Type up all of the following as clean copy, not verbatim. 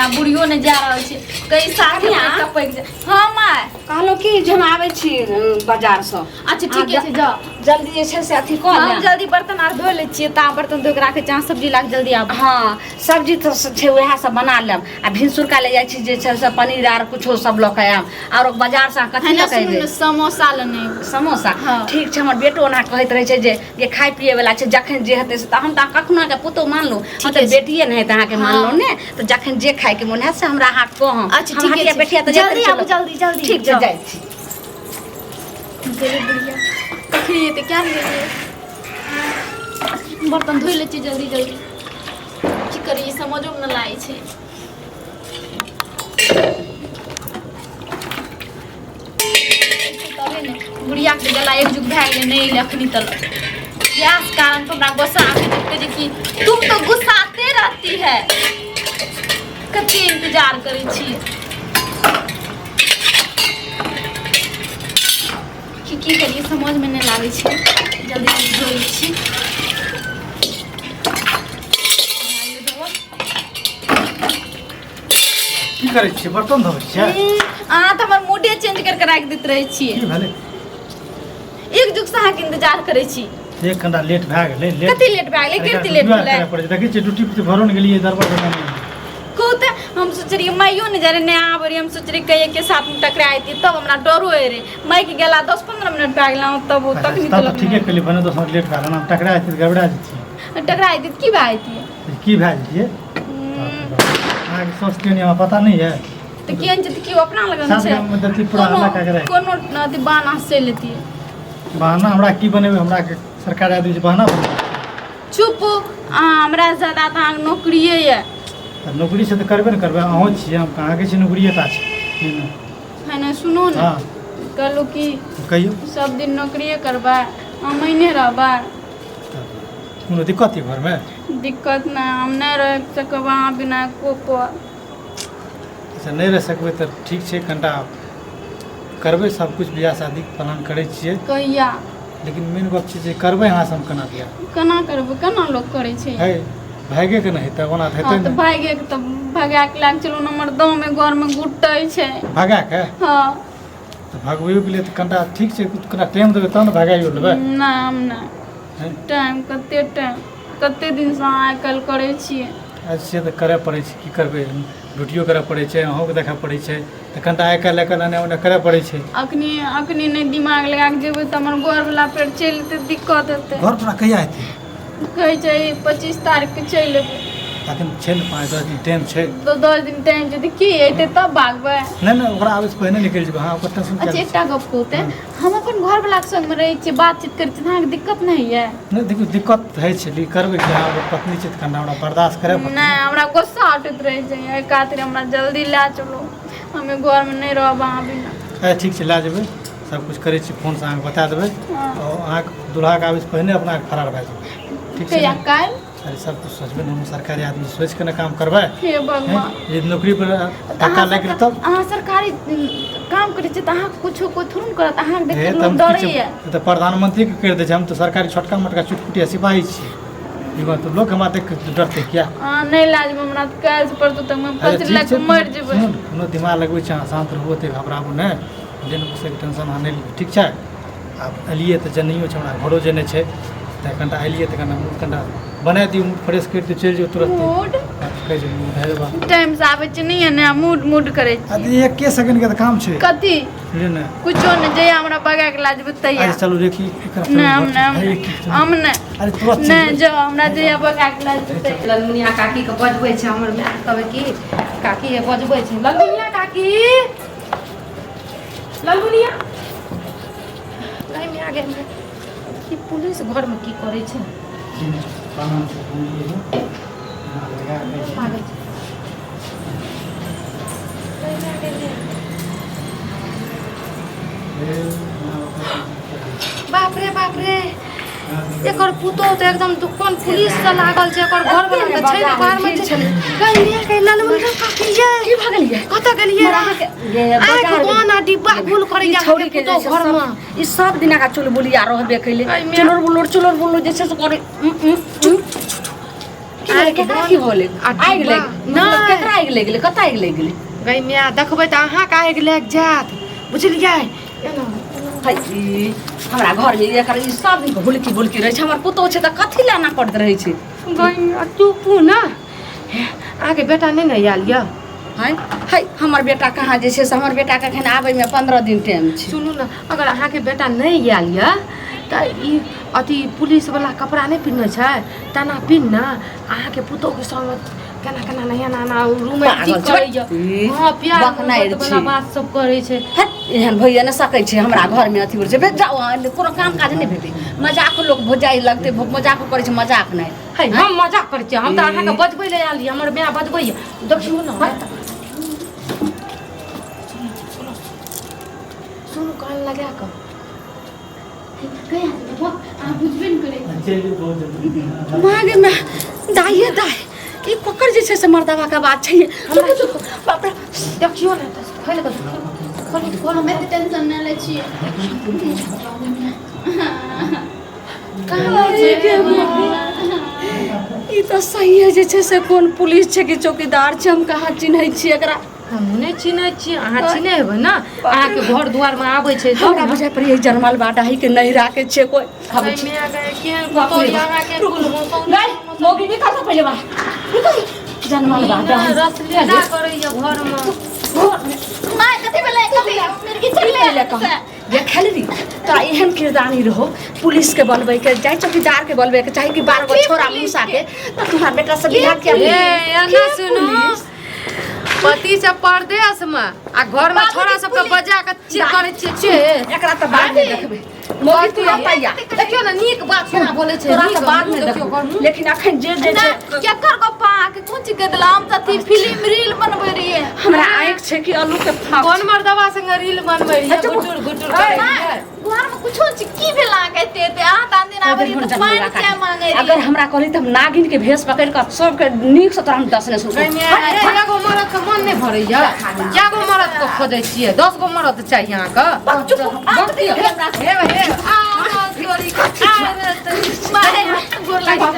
आ बुढ़ियो ने जा रहल छी कई साथी टपक जा। हां माय कहलो कि जे हम आबै छी बाजार से। अच्छा ठीक है जा जल्दी जे छै से अथी क ले। हम जल्दी बर्तन आर धो ले छी ता बर्तन धो के राखे जहां सब्जी लाग जल्दी आब। हां सब्जी तो छै वएह सब बना लेब आ भिनसुरका ले जाय छी जे छै से पनीर आर कुछो सब ल के आम और बाजार से कथि ल के आइबे समोसा लेने समोसा। ठीक छै हमर बेटो ओना कहैत रहे छै जे खाय पिए वाला छै जखन जे हेतै से हम त कखनो के पुतो मानलू हम त बेटिए नहीं त अहाँ के मानलू ने त जखन जे खाय के मन है से हमरा हाथ को हम। अच्छा ठीक है बेटिया त जल्दी आब जल्दी जल्दी ठीक छै जाय छी। चले बुढ़िया कखनी एते क्या ले बर्तन धोइ ले छी जल्दी जल्दी की करी समझो न लागे छै। तबे ने बुढ़िया के गला एक जुग भए गेलै नहीं ले अखनी तक गैस कारण हमरा गुस्सा आके देखते जे कि तुम तो गुस्साते रहती है कते इंतजार करै छी की करिए समझ में नहीं लागे छै जल्दी धोइ छी। की करै छी बर्तन धोबै छी अहाँ त हमर मूडे चेंज करके राख दैत रहै छी की भेलै एक जुग से अहाँ के इंतजार करै छी। एक घंटा लेट भए गेलै लेट कते लेट भए गेलै केते लेट भेलै देखै छी ड्यूटी पे भरो न गेलियै दरबार पे कहू त हम सोच रही माइयो ने जरे नहीं आबै रही हम सोच रही कहिए के साथ में टकराई थी तब हमरा डरो है रे माई के गेला 10-15 मिनट भए गेला तब तक नहीं तब ठीके केली भने 10 मिनट लेट भए गेल हम टकराई थी गड़बड़ा जेती टकराई थी की भए थी की भए जेतिए अहाँ के सोचते नहीं हमरा पता नहीं है त केन जे की अपना लगन छै में दती पूरा हल्ला का करे कोनो अथी बाना से लेती बहाना हमरा की बनेबे हमरा के सरकार आदमी से बहाना बने चुप हमरा ज्यादा त नौकरीए है नौकरी से तो करबे न करबे अहों छी हम कहाँ के छी नौकरीता छै है ना सुनो ना हां कहलो कि कहियो सब दिन नौकरीए करबा हम नहीं रहबा कोनो दिक्कत है घर में दिक्कत ना हम नहीं रह सकब अहाँ बिना को अच्छा नहीं रह सकबे तो ठीक छै कनिटा करबे सब कुछ बियाह शादी प्लान करै छियै कहिया लेकिन मेन गप छै जे करबै अहाँ से हम केना बियाह केना करबै केना लोग करे छै है भागे के नहीं त ओना हेतै त भागे के त भगा के लाग चलो नंबर दो में घर में गुटै छै भागा के हां तो भागबै के लिए त कनिटा ठीक छै कनिटा टाइम देबै तब न भागाइयो लेबै ना हम ना टाइम कते दिन से आइ कल करे छियै से त करे पड़ै छै की करबै ड्यूटियो करे पड़ै छै अहों के देखा पड़ै छै त कनिटा आइ काल्हि एने ओने करे पड़ै छै अखनी नहीं दिमाग लगा के जेबै त हमर घर वाला पेट चलते दिक्कत हेतै घर पर कहिया हेतै कहै छै 25 तारीख के चलि एबै अखन छै न 5-10 दिन टाइम छै तो 10 दिन टाइम जदि की एतै तब भागबै नहीं ओकरा आबै से पहिने निकल जेबै हां ओकर टेंशन अच्छा एकटा गप कहते हम अपन घर वाला के संग में रहै छी बातचीत करै छी अहाँ के दिक्कत नहीं है नहीं देखियो दिक्कत है छै करबै कि अहाँ पत्नी छै त कनिटा हमरा बर्दाश्त करे पड़तै नहीं हमरा गुस्सा उठैत रहै छै एहि खातिर हमरा जल्दी ला चलो हमें घर में नहीं रहब अहाँ बिना ठीक छै ला जेबै सब कुछ करै छी फोन से अहाँ बता देबै और अहाँ दुल्हा के आबै से पहिने अपना फरार भए जेबै ठीक छै काल अरे सब कुछ सोचबे हम सरकारी आदमी सोच के ना काम करबै हे भगवान ये नौकरी पर धक्का लग गेल तब अहाँ सरकारी काम करै छी त अहाँ कुछो कोई थोड़ी करत अहाँ देख के लोग डरै है त प्रधानमंत्री के कर दे छै हम तो सरकारी छोटका मोटका चुटपुटिया सिपाही छी ई बात तो लोग हमरा देख के डरते क्या नहीं लाज हमरा काल से परसों तक में 5 लाख मर जेबै कोनो दिमाग लगबै छै शांत रहबो ते घबराबो नै जेन से टेंशन हां नै ठीक छै अब एलिए त जनियो छै हमरा घरो जेने छै त कनिटा एलिए त कनिटा बना दियो मूड फ्रेश कर दियो चल जो तुरंत मूड कह जे मूड है बा टाइम से आबै छै नहीं है ना मूड करे छै अरे एक के सेकंड के त काम छै कथि ले ना कुछो न जे हमरा बगा के लाज बतैया अरे चलो देखी नहीं हम नहीं अरे तुरंत नहीं जो हमरा जे बगा के लाज बतैया ललमुनिया काकी के बजबै छै हमर माय कहबै की काकी के बजबै छै ललमुनिया काकी ललमुनिया लाइन में आ गए कि पुलिस घर में की करे छै बाप रे एकर पुतो त एकदम दुकान पुलिस से लागल छै एकर घर वाला के छै बाहर में छै कहिया के ललमुनिया काकी ये की भगलिए कत गेलिए आके गाना डिब्बा गुल करे या छोड़ी के घर में ई सब दिना का चुलबुलिया रहबे कैले चुलर बुलर जे छै से करे आइ के केकरा की होले आइ गेले नहीं केकरा आइ गेले कत आइ गेले गई मैं देखबै त अहाँ का आगि लग जात बुझलियै एना हई हमरा घर में एकर ई सब भुलकी भुलकी रहे छै हमर पुतो छै त कथि लाना पड़त रहे छै गई चुपू ना आगे बेटा नहीं न आयल य है है हमर बेटा कहाँ जे छै से हमर बेटा के एखन आबै में 15 दिन टाइम छै सुनू ना अगर अहाँ के बेटा नहीं आयल य त ई अथी पुलिस वाला कपड़ा नहीं पिन्है छै तना पिन्ह ना अहाँ के पुतो के संग केना केना नया नाना रूम में पागल ठीक करै छै। य हां प्यार बकनाइ वाला छै। बात सब करै छै हट एहन भइए न सकै छै हमरा घर में अथी छै भेज जाओ कोनो काम काज नहीं भेटै मजाक लोग भोजाई लगते मजाक करे छै मजाक नहीं है हम मजाक करै छी हम त अहाँ के बजबै ले आयल हमर माय बजबै देखियो ना सुन कान लगा क मागे में दाइए दाइ ई कोकर जे छै से मर्दवा के बात छै हमरा बाप रे देखियो ना त खैले क खोली खोलो मैं टेंशन न ले छी ई त सही है जे छै से कोन पुलिस छै कि चौकीदार छै हम कहाँ चिन्है छी एकरा हम नहीं चिन्है छी अहाँ चिन्है हेबै ना अहाँ के घर दुआर में आबै छै सब हमरा बुझाइ पर यही जनमल बाटा ही के नहीं राखे छै कोई हम में आ गए के कोई अहाँ के गई मोगी निकल तो पहले बाहर जनमल बाटा रस लेना करै य घर में माय कथि भेलै कथि मेरे की चल पहले कह देख ली तो एहन किरदानी रहो पुलिस के बनबै के चाहे चौकीदार के बनबै के चाहे कि 12 गो छोरा मुसा के तो तुम्हारा बेटा सब बिहार के ए एना सुनो पति से परदेश में आ घर में छोरा सब के बजा के चेक करे छी एकरा तो बाद में देखबे मोगी तू अपैया देखियो ना नीक बात केना बोले छै तोरा नीक तो बाद में देखियो देखबे लेकिन अखन जे जे छै केकर को पा के कुछ के दिलाम तथी फिल्म रील बनबै रहिए हमरा आंख छै कि आलू के फाक कौन मर्दवा संग रील बनबै रहिए गुटुर गुटुर करे रहिए घर में कुछो की भेला कहते ते आ तान दिन आबरी तो पानी चाय मांगे रही अगर हमरा कहली त हम नागिन के भेष पकड़ के सब के नीक से तोरा हम दसने सुन एगो मरद के मन नहीं भरैया केगो मरद के खोजै छियै 10 गो मरद चाहिए अहाँ के हे सॉरी मारे गोर लगा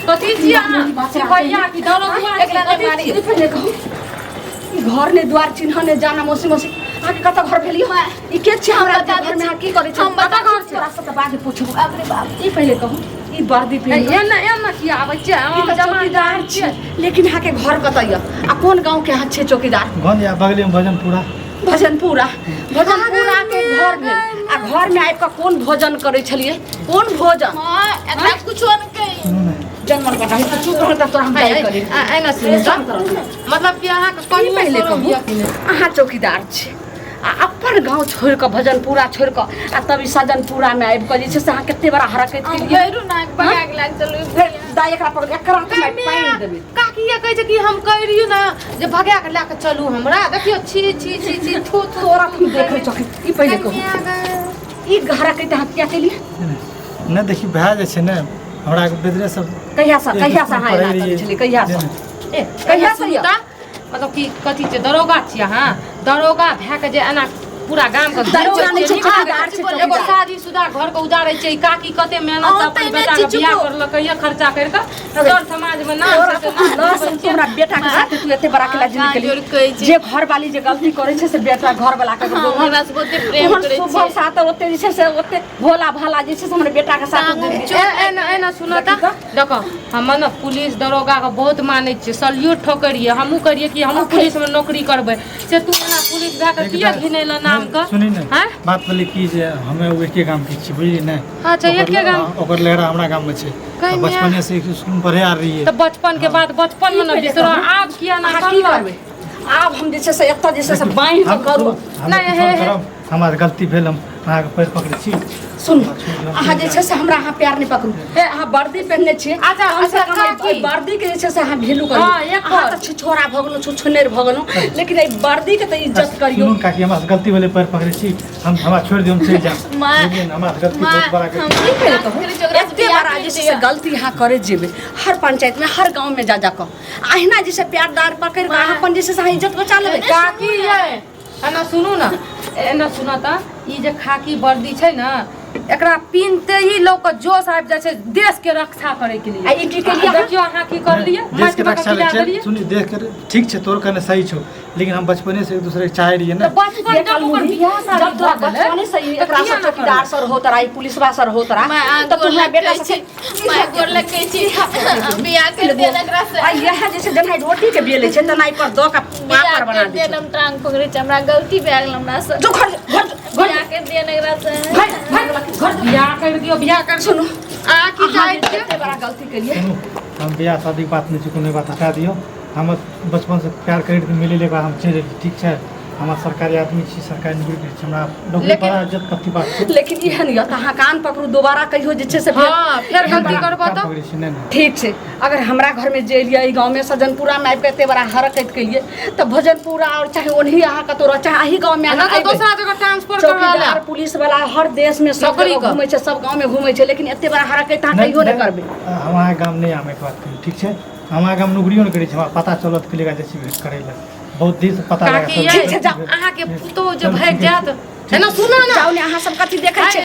कथी छी अहाँ सिपहिया की दौलत एकरा मारी पहले कहू ई घर ने द्वार चिन्ह ने जाना मौसी मौसी आके कत घर भेलियो ई के छै हमरा घर में की करे छै हम बता घर छै तोरा से त बाद में पूछबो बाप रे बाप ई पहले कहू ई वर्दी पहन एना की आबै छै हम चौकीदार छै लेकिन यहाँ के घर कतैया आ कोन गांव के यहाँ छै चौकीदार गन या बगले में भजनपुरा भजनपुरा के घर में आ घर में आबि कऽ कोन भोजन करै छलिए कोन भोजन हां एकरा कुछो न कहि सुनू ने जनमन कटा है तो चुप रहता तोरा हम जाय करे एना सुन मतलब कि अहाँ के कहीं पहले कहू अहाँ चौकीदार छै आ अपन गांव छोड़ के भजनपुरा छोड़ के आ तब सजनपुरा में आबि के जे छै से अहाँ कते बड़ा हरकत हम केलिए गइरु ना भाग लाग चलू फेर दाई एकरा पर एकरा में पानी देबे काकी ये कहै छै कि हम कह रहियो ना जे भगा के ला के चलू हमरा देखियो छी छी छी छी थू थू तोरा तुम देखे चौकी ई पहले कहू ई घर के हत्या केलिए न देखी भए जाइ छै ने हमरा के बेदरे सब कहिया से अहाँ एना करै छलिए कहिया से ए कहिया से सुनता मतलब कि कथी छै दरोगा छी अहाँ दरोगा भए के जे एना पूरा गाम के दरोगा नहीं छै, चौकीदार छै, एगो चौकीदार। शादीशुदा घर के उजाड़ै छै काकी कते मेहनत से अपन बेटा के बियाह करलकै ये खर्चा कर के सर समाज में नाम से तोरा बेटा के साथ तू एते बड़ा के जिंदगी केलिए जे घर वाली जे गलती करे छै से बेटा घर वाला के हमरा से बहुते प्रेम करे सुबह छै साथ ओते जे छै से ओते भोला भाला जे छै से हमर बेटा के साथ एना सुनो त देखो हम न पुलिस दरोगा के बहुत मानै छियै सल्यूट ठोकरिए हमहू करिए कि हमहू पुलिस में नौकरी करबै से तू एना पुलिस भए के किया घिनेला नाम का सुनी ने हैं बात बोली की जे हमें वो एके गाम के छी बुझली ने अच्छा एके गाम ओकर लहरा हमरा गाम में छै कहीं में बचपने से स्कूल में पढ़े आ रही है तो बचपन के बाद बचपन में न बिसरो आब किया ना की करबै आब हम जे छै से एतऽ जे छै से बाँहि के करू नहीं, हे। हमार गलती भेल हम अहाँ के पैर पकड़े छी सुन अहाँ जे छै से हमरा अहाँ प्यार नहीं पकड़ू ए अहाँ वर्दी पहनने छियै अच्छा, हम से अच्छा, कम काकी। वर्दी के जे छै से अहाँ भेलू हाँ, करियो एक अहाँ बार। तऽ छोरा भगनो छुछनेर भगनो लेकिन ए वर्दी के तऽ इज्जत करियो सुनू काकी हमरा से गलती भेले पैर पकड़े छी हम हमरा छोड़ दियो हम चल जा माँ, लेकिन हमरा से गलती माँ, बहुत बड़ा हम कर की करे कहू एते बड़ा जे छै से गलती अहाँ करे जेबै हर पंचायत में हर गांव में जा जा कऽ अहिना जे छै प्यारदार पकड़ के अहाँ अपन जे छै से अहाँ इज्जत बचा लेबै काकी ये एना सुनू ना एना सुना त ई जे खाकी वर्दी छै ना एकरा पीनते ही लोग के जोश आबि जाइ छै देश के रक्षा करे के लिए। आ ई की केलिए देखियो अहाँ की कर लिए देश के रक्षा ले सुनी देख कर ठीक छै तोर कहने सही छौ लेकिन हम बचपने से एक दूसरे के चाहे रहिए ना। बचपन ये जब काल ओकर मुड़ी बियाह शादी जब तोरा भऽ गेलै, बचपने से ही एकरा तऽ से किया ना चौकीदार सर हो तरा, पुलिसवा सर हो तरा, मैं तो गोर तुम्हारा बेटा लगे से छी, मैं गोर लगे छी बियाह कर देन एकरा से। आ यह जैसे जनाई रोटी के बेले छै तनाई पर दो का पापड़ बना दे देन हम टांग पकड़े छ, हमरा गलती भए गेल हमरा से। जो घर घर बियाह कर देन एकरा से। घर बियाह कर दियो, बियाह कर। सुनो आ की चाहे अहाँ एते बड़ा गलती केलिए। सुनू हम बियाह शादी के बात नहीं कोनो बात हटा दियो। हम बचपन से प्यार कर मिले ले हम चल रही ठीक है। हमार सरकारी आदमी छी, सरकारी नौकरी छी, हमरा नौकरी बड़ा इज्जत पत्ती बात छै। लेकिन इहे नहीं अहाँ कान पकड़ू दोबारा कहियो जे छै से हाँ फिर गलती करबो तो पकड़ी छी नहीं ठीक छै। अगर हमरा घर में जे एलिए ई गांव में सजनपुरा में आबि के एते बड़ा हरकत केलिए तो भजनपुरा और चाहे ओनही अहाँ कतौ रह चाहे अही गांव में ना अहाँ तो दूसरा जगह ट्रांसफर करवा ले। चौकीदार पुलिस वाला हर देश में सब नौकरी जगह का। घूमे छै, सब गांव में घूमे छै, लेकिन एते बड़ा हरकत अहाँ कहियो नहीं करबे। हमारे गाँव नहीं आमे के बात करी ठीक है। हमारे गाँव नौकरियो नहीं करी छै, हमरा पता चलत के लेगा जैसे भेंट करे ला बहुत दिन से पता लगा काकी ये अहाँ के पुतो जो भाग जात है ना, सुनो ना जाओ ने अहाँ सब कथी देखै छै।